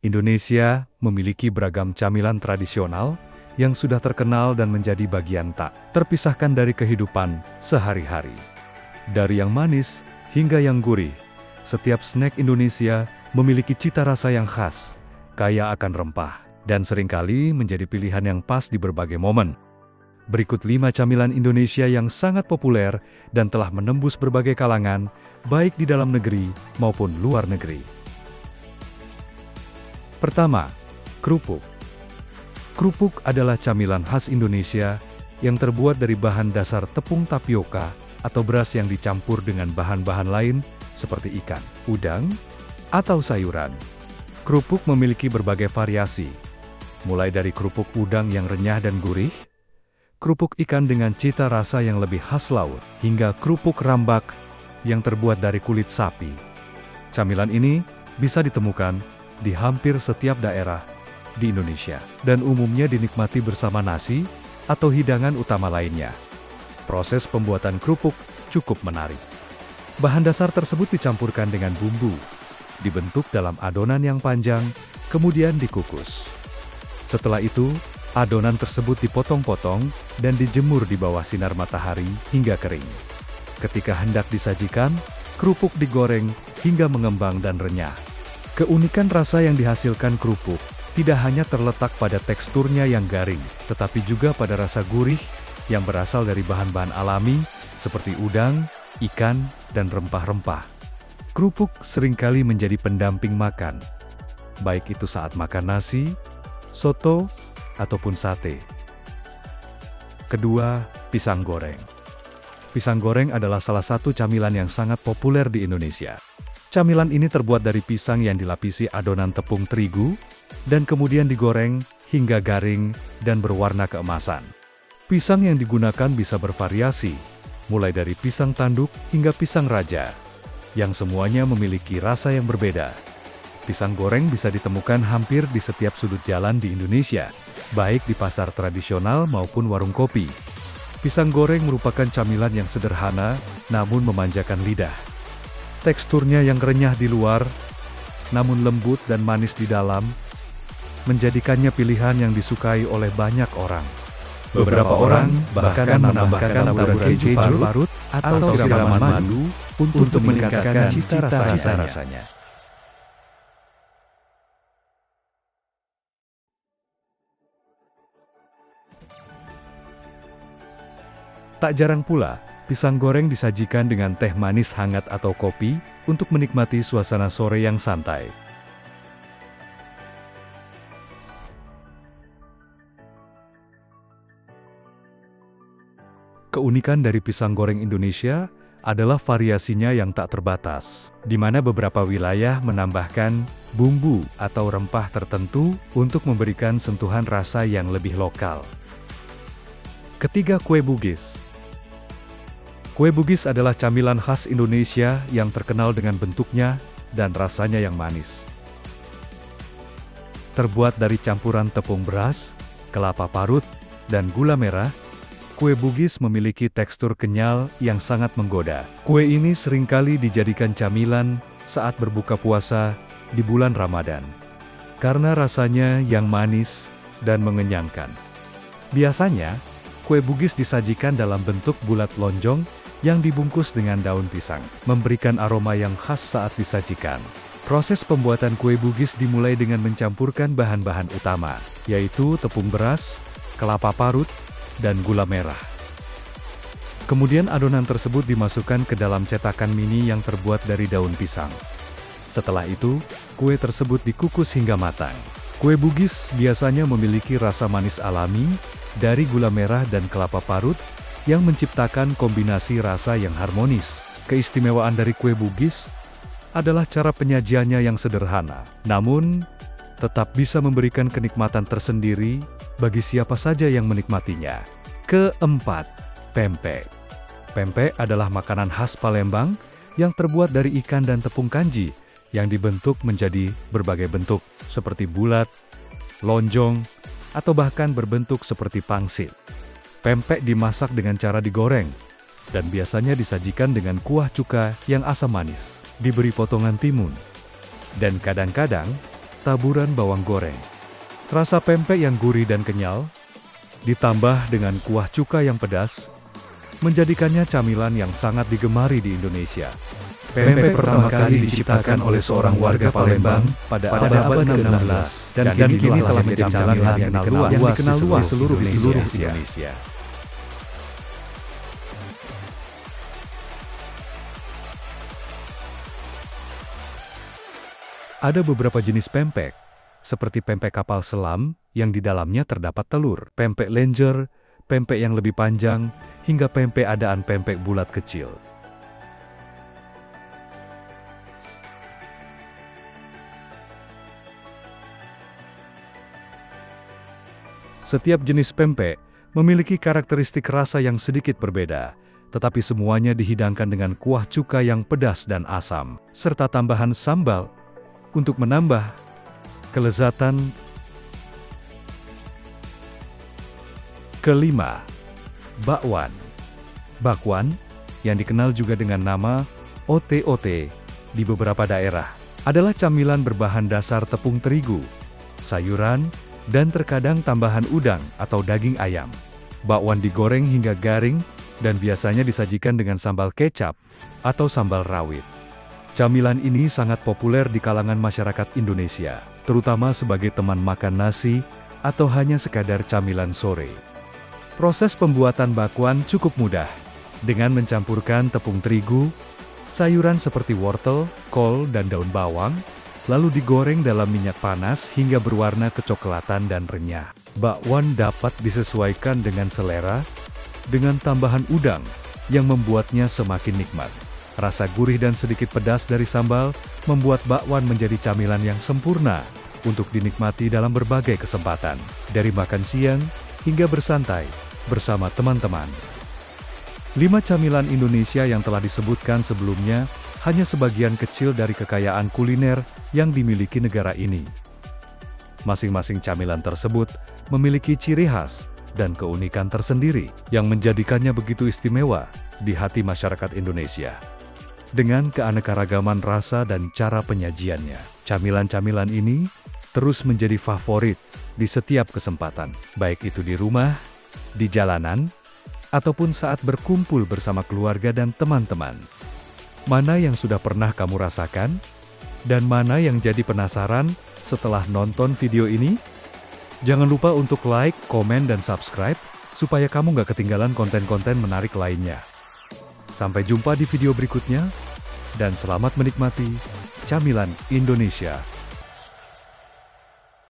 Indonesia memiliki beragam camilan tradisional yang sudah terkenal dan menjadi bagian tak terpisahkan dari kehidupan sehari-hari. Dari yang manis hingga yang gurih, setiap snack Indonesia memiliki cita rasa yang khas, kaya akan rempah, dan seringkali menjadi pilihan yang pas di berbagai momen. Berikut 5 camilan Indonesia yang sangat populer dan telah menembus berbagai kalangan, baik di dalam negeri maupun luar negeri. Pertama, kerupuk. Kerupuk adalah camilan khas Indonesia yang terbuat dari bahan dasar tepung tapioka atau beras yang dicampur dengan bahan-bahan lain seperti ikan, udang, atau sayuran. Kerupuk memiliki berbagai variasi, mulai dari kerupuk udang yang renyah dan gurih, kerupuk ikan dengan cita rasa yang lebih khas laut, hingga kerupuk rambak yang terbuat dari kulit sapi. Camilan ini bisa ditemukan di hampir setiap daerah di Indonesia, dan umumnya dinikmati bersama nasi atau hidangan utama lainnya. Proses pembuatan kerupuk cukup menarik. Bahan dasar tersebut dicampurkan dengan bumbu, dibentuk dalam adonan yang panjang, kemudian dikukus. Setelah itu, adonan tersebut dipotong-potong dan dijemur di bawah sinar matahari hingga kering. Ketika hendak disajikan, kerupuk digoreng hingga mengembang dan renyah. Keunikan rasa yang dihasilkan kerupuk tidak hanya terletak pada teksturnya yang garing, tetapi juga pada rasa gurih yang berasal dari bahan-bahan alami seperti udang, ikan, dan rempah-rempah. Kerupuk seringkali menjadi pendamping makan, baik itu saat makan nasi, soto, ataupun sate. Kedua, pisang goreng. Pisang goreng adalah salah satu camilan yang sangat populer di Indonesia. Camilan ini terbuat dari pisang yang dilapisi adonan tepung terigu, dan kemudian digoreng hingga garing dan berwarna keemasan. Pisang yang digunakan bisa bervariasi, mulai dari pisang tanduk hingga pisang raja, yang semuanya memiliki rasa yang berbeda. Pisang goreng bisa ditemukan hampir di setiap sudut jalan di Indonesia, baik di pasar tradisional maupun warung kopi. Pisang goreng merupakan camilan yang sederhana, namun memanjakan lidah. Teksturnya yang renyah di luar, namun lembut dan manis di dalam, menjadikannya pilihan yang disukai oleh banyak orang. Beberapa orang bahkan menambahkan taburan keju parut atau siraman madu untuk meningkatkan cita rasanya. Tak jarang pula, pisang goreng disajikan dengan teh manis hangat atau kopi untuk menikmati suasana sore yang santai. Keunikan dari pisang goreng Indonesia adalah variasinya yang tak terbatas, di mana beberapa wilayah menambahkan bumbu atau rempah tertentu untuk memberikan sentuhan rasa yang lebih lokal. Ketiga, kue bugis. Kue bugis adalah camilan khas Indonesia yang terkenal dengan bentuknya dan rasanya yang manis. Terbuat dari campuran tepung beras, kelapa parut, dan gula merah, kue bugis memiliki tekstur kenyal yang sangat menggoda. Kue ini seringkali dijadikan camilan saat berbuka puasa di bulan Ramadan, karena rasanya yang manis dan mengenyangkan. Biasanya, kue bugis disajikan dalam bentuk bulat lonjong yang dibungkus dengan daun pisang, memberikan aroma yang khas saat disajikan. Proses pembuatan kue bugis dimulai dengan mencampurkan bahan-bahan utama, yaitu tepung beras, kelapa parut, dan gula merah. Kemudian adonan tersebut dimasukkan ke dalam cetakan mini yang terbuat dari daun pisang. Setelah itu, kue tersebut dikukus hingga matang. Kue bugis biasanya memiliki rasa manis alami dari gula merah dan kelapa parut, yang menciptakan kombinasi rasa yang harmonis. Keistimewaan dari kue bugis adalah cara penyajiannya yang sederhana, namun tetap bisa memberikan kenikmatan tersendiri bagi siapa saja yang menikmatinya. Keempat, pempek. Pempek adalah makanan khas Palembang yang terbuat dari ikan dan tepung kanji yang dibentuk menjadi berbagai bentuk, seperti bulat, lonjong, atau bahkan berbentuk seperti pangsit. Pempek dimasak dengan cara digoreng, dan biasanya disajikan dengan kuah cuka yang asam manis, diberi potongan timun. Dan kadang-kadang, taburan bawang goreng. Rasa pempek yang gurih dan kenyal, ditambah dengan kuah cuka yang pedas, menjadikannya camilan yang sangat digemari di Indonesia. Pempek pertama kali diciptakan oleh seorang warga Palembang pada abad 16 dan kini telah menjadi camilan yang dikenal luas di seluruh Indonesia. Ada beberapa jenis pempek, seperti pempek kapal selam yang di dalamnya terdapat telur, pempek lenjer, pempek yang lebih panjang, hingga pempek adaan pempek bulat kecil. Setiap jenis pempek memiliki karakteristik rasa yang sedikit berbeda, tetapi semuanya dihidangkan dengan kuah cuka yang pedas dan asam, serta tambahan sambal untuk menambah kelezatan. Kelima, bakwan. Bakwan, yang dikenal juga dengan nama ote-ote di beberapa daerah, adalah camilan berbahan dasar tepung terigu, sayuran, dan terkadang tambahan udang atau daging ayam. Bakwan digoreng hingga garing dan biasanya disajikan dengan sambal kecap atau sambal rawit. Camilan ini sangat populer di kalangan masyarakat Indonesia, terutama sebagai teman makan nasi atau hanya sekadar camilan sore. Proses pembuatan bakwan cukup mudah, dengan mencampurkan tepung terigu, sayuran seperti wortel, kol, dan daun bawang, lalu digoreng dalam minyak panas hingga berwarna kecoklatan dan renyah. Bakwan dapat disesuaikan dengan selera, dengan tambahan udang yang membuatnya semakin nikmat. Rasa gurih dan sedikit pedas dari sambal membuat bakwan menjadi camilan yang sempurna untuk dinikmati dalam berbagai kesempatan, dari makan siang hingga bersantai bersama teman-teman. 5 camilan Indonesia yang telah disebutkan sebelumnya hanya sebagian kecil dari kekayaan kuliner yang dimiliki negara ini. Masing-masing camilan tersebut memiliki ciri khas dan keunikan tersendiri yang menjadikannya begitu istimewa di hati masyarakat Indonesia. Dengan keanekaragaman rasa dan cara penyajiannya, camilan-camilan ini terus menjadi favorit di setiap kesempatan, baik itu di rumah, di jalanan, ataupun saat berkumpul bersama keluarga dan teman-teman. Mana yang sudah pernah kamu rasakan? Dan mana yang jadi penasaran setelah nonton video ini? Jangan lupa untuk like, komen, dan subscribe, supaya kamu nggak ketinggalan konten-konten menarik lainnya. Sampai jumpa di video berikutnya, dan selamat menikmati camilan Indonesia.